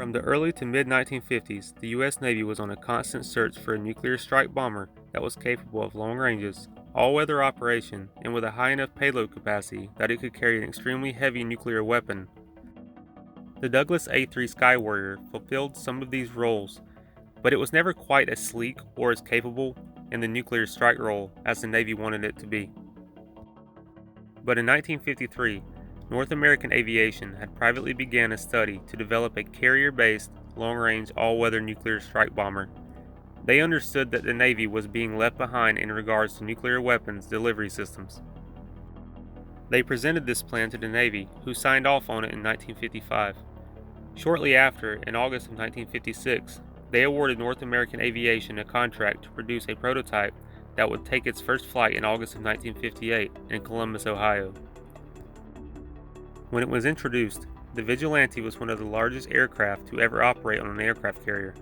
From the early to mid-1950s, the U.S. Navy was on a constant search for a nuclear strike bomber that was capable of long ranges, all-weather operation, and with a high enough payload capacity that it could carry an extremely heavy nuclear weapon. The Douglas A-3 Skywarrior fulfilled some of these roles, but it was never quite as sleek or as capable in the nuclear strike role as the Navy wanted it to be. But in 1953, North American Aviation had privately begun a study to develop a carrier-based, long-range, all-weather nuclear strike bomber. They understood that the Navy was being left behind in regards to nuclear weapons delivery systems. They presented this plan to the Navy, who signed off on it in 1955. Shortly after, in August of 1956, they awarded North American Aviation a contract to produce a prototype that would take its first flight in August of 1958 in Columbus, Ohio. When it was introduced, the Vigilante was one of the largest aircraft to ever operate on an aircraft carrier.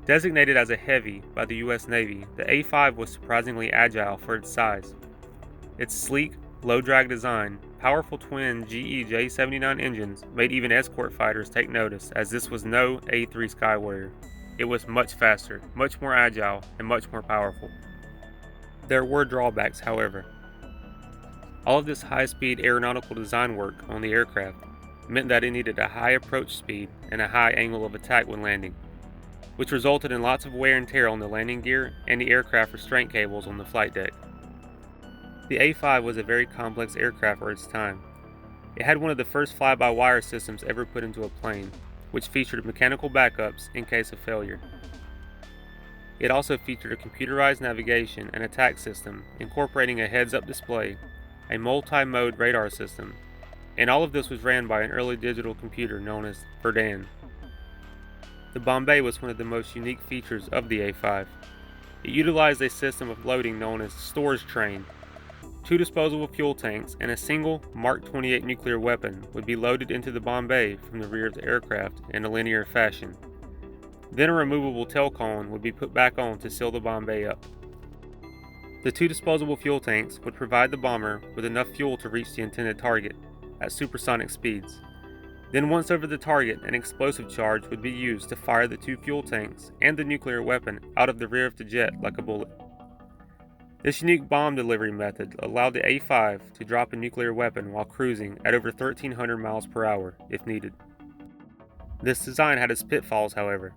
Designated as a heavy by the U.S. Navy, the A-5 was surprisingly agile for its size. Its sleek, low-drag design, powerful twin GE J79 engines made even escort fighters take notice, as this was no A3 Skywarrior. It was much faster, much more agile, and much more powerful. There were drawbacks, however. All of this high-speed aeronautical design work on the aircraft meant that it needed a high approach speed and a high angle of attack when landing, which resulted in lots of wear and tear on the landing gear and the aircraft restraint cables on the flight deck. The A-5 was a very complex aircraft for its time. It had one of the first fly-by-wire systems ever put into a plane, which featured mechanical backups in case of failure. It also featured a computerized navigation and attack system incorporating a heads-up display, a multi-mode radar system, and all of this was ran by an early digital computer known as Verdun. The bomb bay was one of the most unique features of the A-5. It utilized a system of loading known as storage train. 2 disposable fuel tanks and a single Mark 28 nuclear weapon would be loaded into the bomb bay from the rear of the aircraft in a linear fashion. Then a removable tail cone would be put back on to seal the bomb bay up. The 2 disposable fuel tanks would provide the bomber with enough fuel to reach the intended target at supersonic speeds. Then once over the target, an explosive charge would be used to fire the 2 fuel tanks and the nuclear weapon out of the rear of the jet like a bullet. This unique bomb delivery method allowed the A-5 to drop a nuclear weapon while cruising at over 1,300 miles per hour if needed. This design had its pitfalls, however.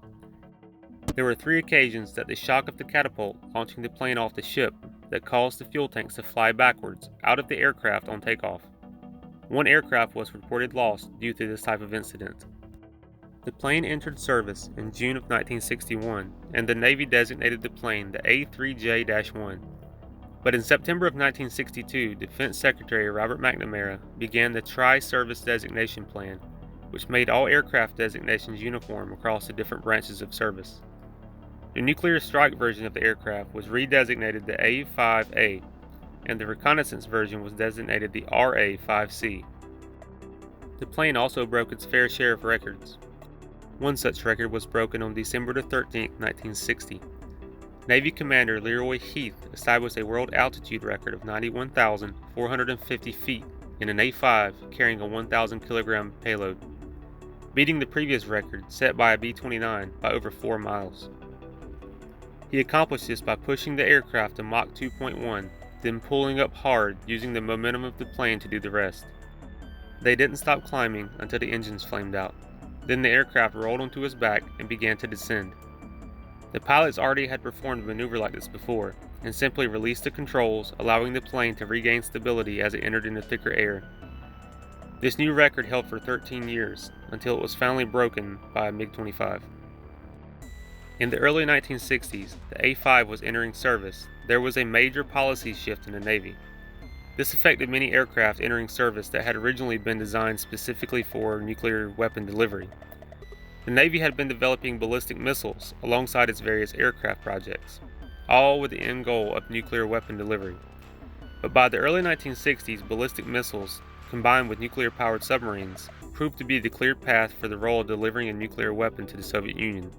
There were 3 occasions that the shock of the catapult launching the plane off the ship that caused the fuel tanks to fly backwards out of the aircraft on takeoff. 1 aircraft was reported lost due to this type of incident. The plane entered service in June of 1961, and the Navy designated the plane the A3J-1. But in September of 1962, Defense Secretary Robert McNamara began the Tri-Service Designation Plan, which made all aircraft designations uniform across the different branches of service. The nuclear strike version of the aircraft was redesignated the A-5A, and the reconnaissance version was designated the RA-5C. The plane also broke its fair share of records. One such record was broken on December 13, 1960. Navy Commander Leroy Heath established a world altitude record of 91,450 feet in an A-5 carrying a 1,000 kilogram payload, beating the previous record set by a B-29 by over 4 miles. He accomplished this by pushing the aircraft to Mach 2.1, then pulling up hard using the momentum of the plane to do the rest. They didn't stop climbing until the engines flamed out. Then the aircraft rolled onto his back and began to descend. The pilots already had performed a maneuver like this before, and simply released the controls, allowing the plane to regain stability as it entered into thicker air. This new record held for 13 years, until it was finally broken by a MiG-25. In the early 1960s, the A-5 was entering service. There was a major policy shift in the Navy. This affected many aircraft entering service that had originally been designed specifically for nuclear weapon delivery. The Navy had been developing ballistic missiles alongside its various aircraft projects, all with the end goal of nuclear weapon delivery. But by the early 1960s, ballistic missiles, combined with nuclear-powered submarines, proved to be the clear path for the role of delivering a nuclear weapon to the Soviet Union.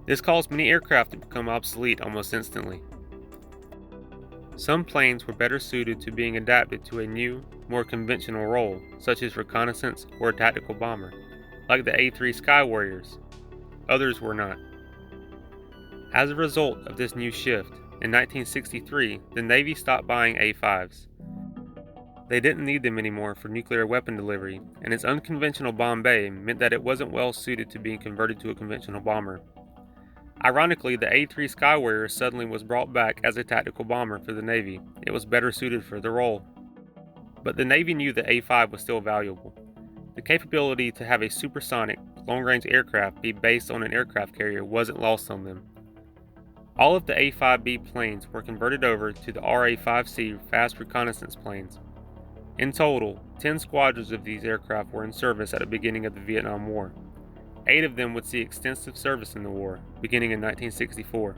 This caused many aircraft to become obsolete almost instantly. Some planes were better suited to being adapted to a new, more conventional role, such as reconnaissance or a tactical bomber, like the A3 Sky Warriors. Others were not. As a result of this new shift, in 1963, the Navy stopped buying A-5s. They didn't need them anymore for nuclear weapon delivery, and its unconventional bomb bay meant that it wasn't well suited to being converted to a conventional bomber. Ironically, the A-3 Sky Warrior suddenly was brought back as a tactical bomber for the Navy. It was better suited for the role. But the Navy knew the A-5 was still valuable. The capability to have a supersonic, long-range aircraft be based on an aircraft carrier wasn't lost on them. All of the A-5B planes were converted over to the RA-5C fast reconnaissance planes. In total, 10 squadrons of these aircraft were in service at the beginning of the Vietnam War. 8 of them would see extensive service in the war, beginning in 1964.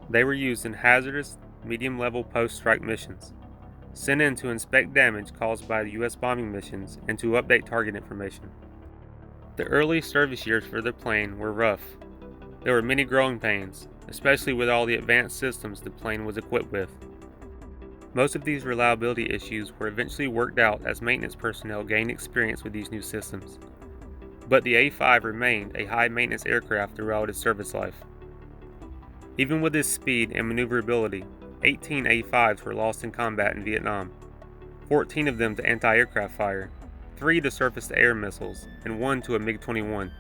They were used in hazardous, medium-level post-strike missions, sent in to inspect damage caused by the U.S. bombing missions and to update target information. The early service years for the plane were rough. There were many growing pains, especially with all the advanced systems the plane was equipped with. Most of these reliability issues were eventually worked out as maintenance personnel gained experience with these new systems. But the A-5 remained a high-maintenance aircraft throughout its service life. Even with its speed and maneuverability, 18 A-5s were lost in combat in Vietnam, 14 of them to anti-aircraft fire, 3 to surface-to-air missiles, and 1 to a MiG-21.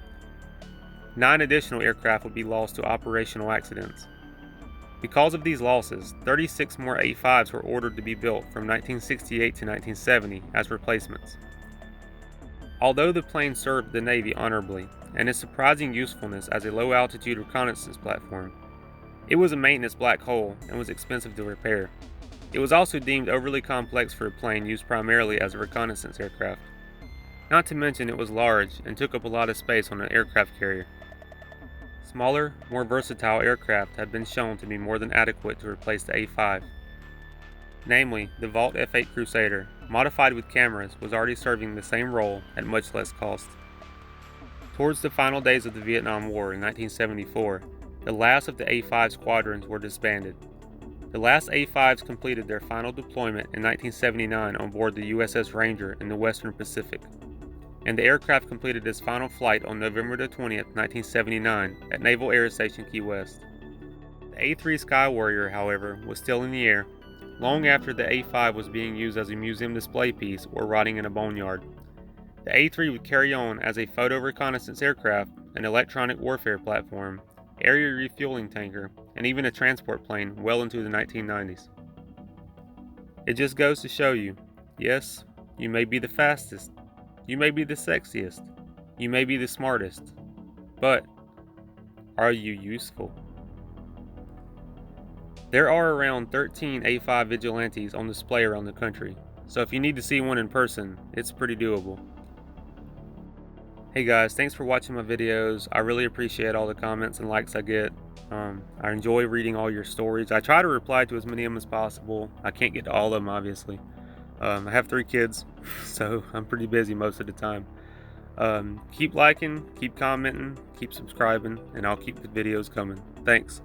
9 additional aircraft would be lost to operational accidents. Because of these losses, 36 more A-5s were ordered to be built from 1968 to 1970 as replacements. Although the plane served the Navy honorably, and its surprising usefulness as a low-altitude reconnaissance platform, it was a maintenance black hole and was expensive to repair. It was also deemed overly complex for a plane used primarily as a reconnaissance aircraft. Not to mention it was large and took up a lot of space on an aircraft carrier. Smaller, more versatile aircraft had been shown to be more than adequate to replace the A-5. Namely, the Vought F-8 Crusader, modified with cameras, was already serving the same role at much less cost. Towards the final days of the Vietnam War in 1974, the last of the A-5 squadrons were disbanded. The last A-5s completed their final deployment in 1979 on board the USS Ranger in the Western Pacific, and the aircraft completed its final flight on November 20, 1979 at Naval Air Station Key West. The A-3 Sky Warrior, however, was still in the air, long after the A-5 was being used as a museum display piece or rotting in a boneyard. The A-3 would carry on as a photo reconnaissance aircraft, an electronic warfare platform, area refueling tanker, and even a transport plane well into the 1990s. It just goes to show you, yes, you may be the fastest, you may be the sexiest, you may be the smartest, but are you useful? There are around 13 A-5 Vigilantes on display around the country, so if you need to see one in person, it's pretty doable. Hey guys, thanks for watching my videos. I really appreciate all the comments and likes I get. I enjoy reading all your stories. I try to reply to as many of them as possible. I can't get to all of them, obviously. I have 3 kids, so I'm pretty busy most of the time. Keep liking, keep commenting, keep subscribing, and I'll keep the videos coming. Thanks.